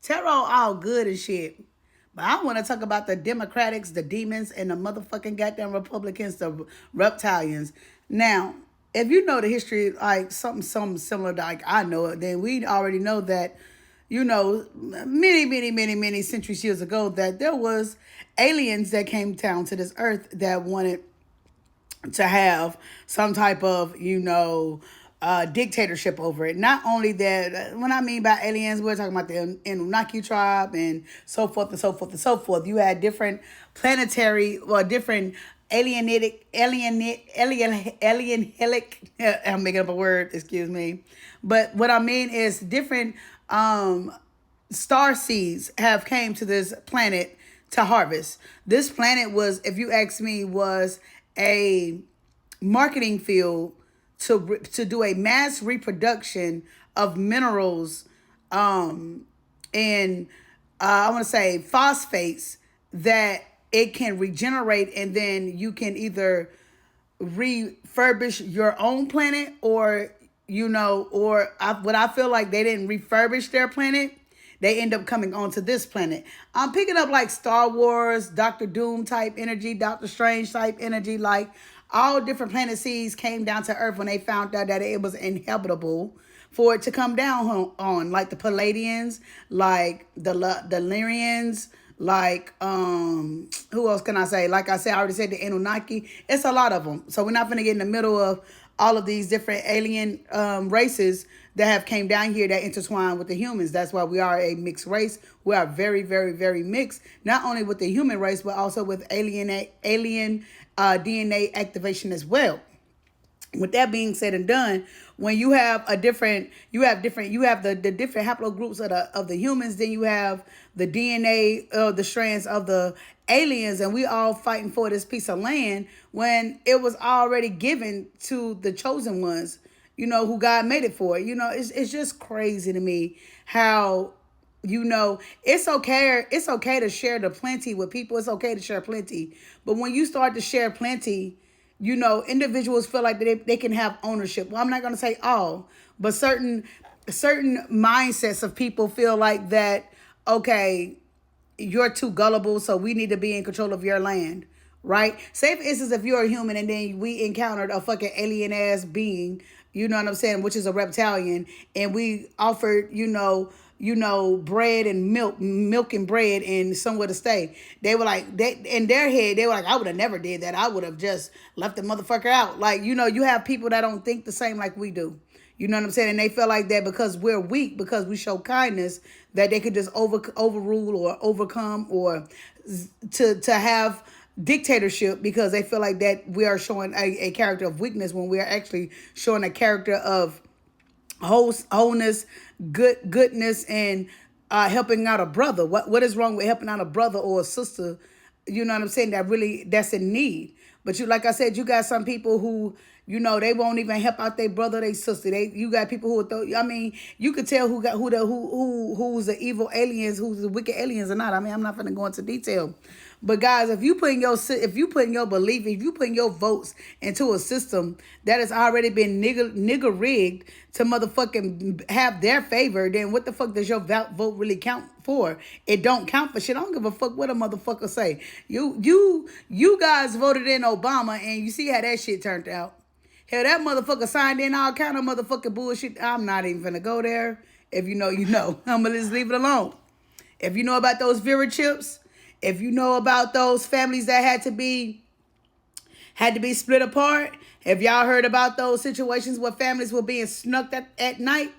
Tarot all good and shit. But I want to talk about the Democrats, the demons, and the motherfucking goddamn Republicans, the reptilians. Now, if you know the history, like something similar to like I know it, then we already know that, many centuries years ago, that there was aliens that came down to this earth that wanted to have some type of, dictatorship over it. Not only that, when I mean by aliens, we're talking about the Anunnaki tribe and so forth and so forth and so forth. You had different planetary or different alien helic. I'm making up a word, excuse me. But what I mean is different star seeds have came to this planet to harvest. This planet was, if you ask me, was a marketing field to do a mass reproduction of minerals, and I want to say phosphates that it can regenerate, and then you can either refurbish your own planet, or what I feel like they didn't refurbish their planet. They end up coming onto this planet. I'm picking up like Star Wars, Doctor Doom type energy, Doctor Strange type energy. Like all different planet seeds came down to Earth when they found out that it was inhabitable for it to come down on. Like the Palladians, like the Lyrians, like who else can I say? Like I said, I already said the Anunnaki. It's a lot of them. So we're not gonna get in the middle of all of these different alien races that have came down here that intertwine with the humans. That's why we are a mixed race. We are very, very, very mixed, not only with the human race, but also with alien DNA activation as well. With that being said and done, when you have the different haplogroups of the humans, then you have the DNA of the strands of the aliens, and we all fighting for this piece of land when it was already given to the chosen ones, who God made it for. It's just crazy to me how, it's okay to share the plenty with people. It's okay to share plenty. But when you start to share plenty, individuals feel like they can have ownership. Well, I'm not going to say all, but certain mindsets of people feel like that, okay, you're too gullible, so we need to be in control of your land, right? Say, for instance, if you're a human and then we encountered a fucking alien ass being, you know what I'm saying, which is a reptilian, and we offered, bread and milk and bread and somewhere to stay. They were like, in their head, they were like, I would have never did that. I would have just left the motherfucker out. Like, you have people that don't think the same like we do. You know what I'm saying? And they feel like that because we're weak, because we show kindness, that they could just overrule or overcome or to have dictatorship, because they feel like that we are showing a character of weakness when we are actually showing a character of wholeness, goodness, and helping out a brother. What is wrong with helping out a brother or a sister? You know what I'm saying? That's in need. But like I said, you got some people who, they won't even help out their brother, their sister. You got people who you could tell who's the evil aliens, who's the wicked aliens or not. I mean, I'm not going to go into detail. But guys, if you putting your belief, if you putting your votes into a system that has already been nigger rigged to motherfucking have their favor, then what the fuck does your vote really count for? It don't count for shit. I don't give a fuck what a motherfucker say. You guys voted in Obama, and you see how that shit turned out. Hell, that motherfucker signed in all kind of motherfucking bullshit. I'm not even gonna go there. If you know, you know. I'm gonna just leave it alone. If you know about those Vera chips, if you know about those families that had to be split apart, have y'all heard about those situations where families were being snuck at night,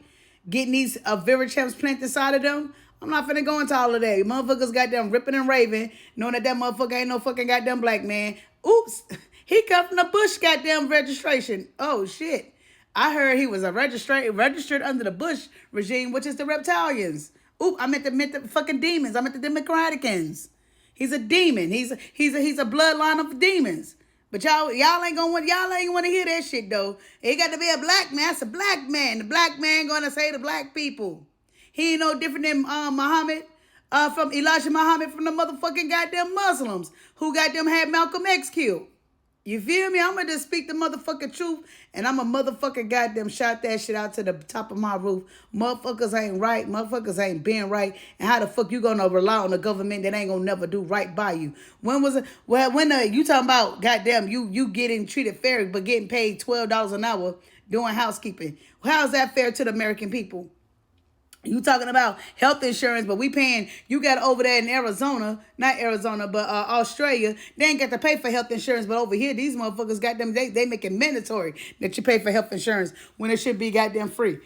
getting these Vera chips planted inside of them? I'm not finna go into all of that. Motherfuckers got them ripping and raving, knowing that motherfucker ain't no fucking goddamn black man. Oops. He come from the Bush goddamn registration. Oh, shit. I heard he was registered under the Bush regime, which is the reptilians. Oop, I meant the fucking demons. I meant the Democraticans. He's a demon. He's a bloodline of demons. But y'all ain't want to hear that shit though. It got to be a black man. It's a black man. The black man gonna say the black people. He ain't no different than Muhammad, from Elijah Muhammad, from the motherfucking goddamn Muslims who goddamn had Malcolm X killed. You feel me? I'm gonna just speak the motherfucking truth, and I'm a motherfucking goddamn shout that shit out to the top of my roof. Motherfuckers ain't right. Motherfuckers ain't being right. And how the fuck you gonna rely on the government that ain't gonna never do right by you? When was it? Well, when you talking about goddamn you getting treated fair but getting paid $12 an hour doing housekeeping? How's that fair to the American people? You talking about health insurance, but we paying, you got over there in Arizona, not Arizona, but Australia, they ain't got to pay for health insurance, but over here, these motherfuckers, goddamn, they make it mandatory that you pay for health insurance when it should be goddamn free.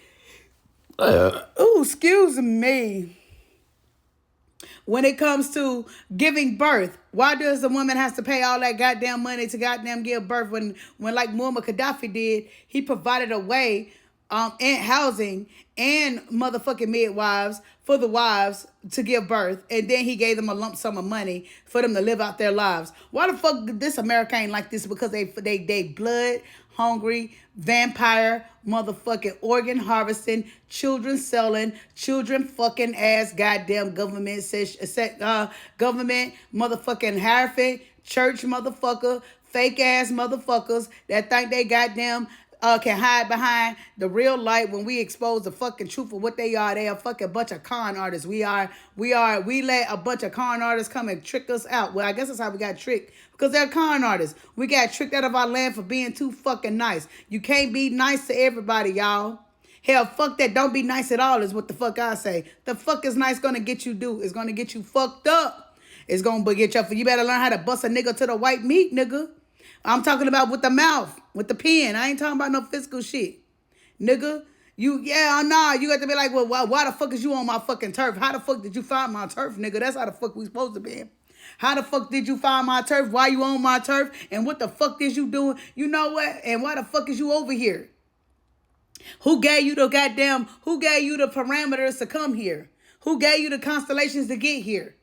Ooh, excuse me. When it comes to giving birth, why does the woman has to pay all that goddamn money to goddamn give birth when like Muammar Gaddafi did, he provided a way and housing and motherfucking midwives for the wives to give birth, and then he gave them a lump sum of money for them to live out their lives. Why the fuck this America ain't like this? Because they blood hungry, vampire, motherfucking organ harvesting, children selling, children fucking ass goddamn government government motherfucking Harriet church motherfucker, fake ass motherfuckers that think they goddamn can hide behind the real light when we expose the fucking truth of what they are. They are fucking bunch of con artists. We let a bunch of con artists come and trick us out. Well, I guess that's how we got tricked, because they're con artists. We got tricked out of our land for being too fucking nice. You can't be nice to everybody, y'all. Hell, fuck that. Don't be nice at all is what the fuck I say. The fuck is nice gonna get you do? It's gonna get you fucked up. It's gonna get you better learn how to bust a nigga to the white meat, nigga. I'm talking about with the mouth, with the pen. I ain't talking about no physical shit. Nigga, you got to be like, well, why the fuck is you on my fucking turf? How the fuck did you find my turf, nigga? That's how the fuck we supposed to be. How the fuck did you find my turf? Why you on my turf? And what the fuck is you doing? You know what? And why the fuck is you over here? Who gave you the parameters to come here? Who gave you the constellations to get here?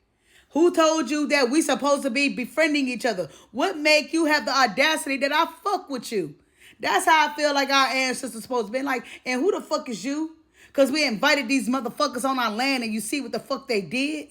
Who told you that we supposed to be befriending each other? What make you have the audacity that I fuck with you? That's how I feel like our ancestors supposed to be. Like, and who the fuck is you? Because we invited these motherfuckers on our land, and you see what the fuck they did?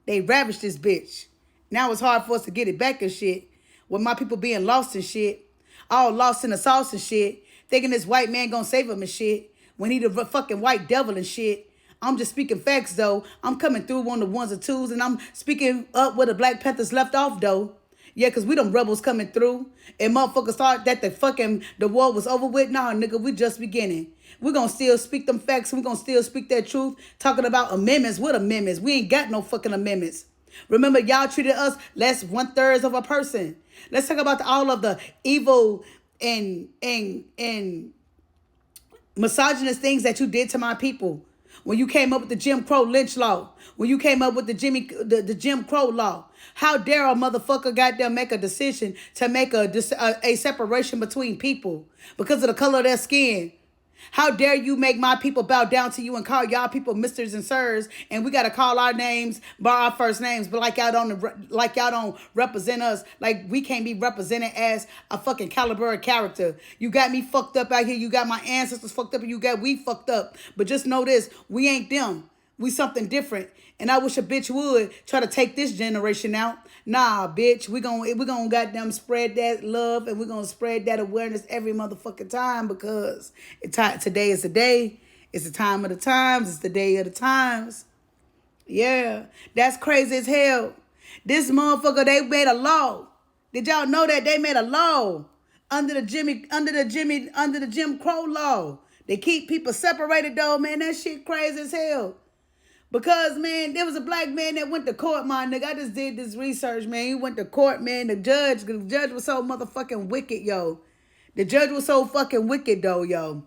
They ravished this bitch. Now it's hard for us to get it back and shit. With my people being lost and shit. All lost in the sauce and shit. Thinking this white man gonna save them and shit. When he the fucking white devil and shit. I'm just speaking facts, though. I'm coming through on the ones and twos, and I'm speaking up where the Black Panthers left off, though. Yeah, because we them rebels coming through, and motherfuckers thought that the war was over with. Nah, nigga, we just beginning. We're going to still speak them facts. We're going to still speak that truth. Talking about amendments. What amendments? We ain't got no fucking amendments. Remember, y'all treated us less 1/3 of a person. Let's talk about all of the evil and misogynist things that you did to my people. When you came up with the Jim Crow lynch law, when you came up with the Jim Crow law, how dare a motherfucker goddamn make a decision to make a separation between people because of the color of their skin? How dare you make my people bow down to you and call y'all people misters and sirs, and we gotta call our names by our first names, but like y'all don't represent us, like we can't be represented as a fucking caliber of character. You got me fucked up out here. You got my ancestors fucked up, and we fucked up. But just know this: we ain't them. We something different. And I wish a bitch would try to take this generation out. Nah, bitch, we gonna goddamn spread that love, and we're gonna spread that awareness every motherfucking time, because today is the day. It's the time of the times. It's the day of the times. Yeah, that's crazy as hell. This motherfucker, they made a law. Did y'all know that they made a law under the Jim Crow law? They keep people separated though, man. That shit crazy as hell. Because, man, there was a black man that went to court, my nigga. I just did this research, man. He went to court, man. The judge was so motherfucking wicked, yo. The judge was so fucking wicked, though, yo.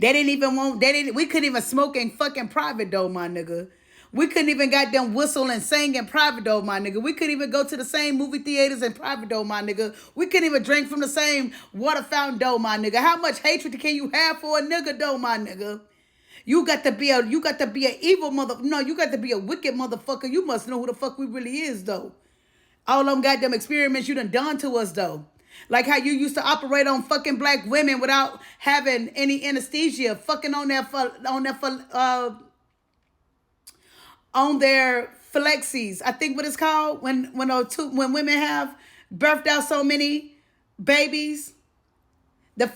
We couldn't even smoke in fucking private, though, my nigga. We couldn't even goddamn whistle and sing in private, though, my nigga. We couldn't even go to the same movie theaters in private, though, my nigga. We couldn't even drink from the same water fountain, though, my nigga. How much hatred can you have for a nigga, though, my nigga? You got to be an evil you got to be a wicked motherfucker. You must know who the fuck we really is, though. All them goddamn experiments you done to us, though. Like how you used to operate on fucking black women without having any anesthesia, fucking on their phylexes. I think what it's called when women have birthed out so many babies, the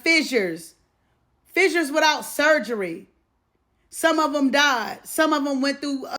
fissures without surgery. Some of them died. Some of them went through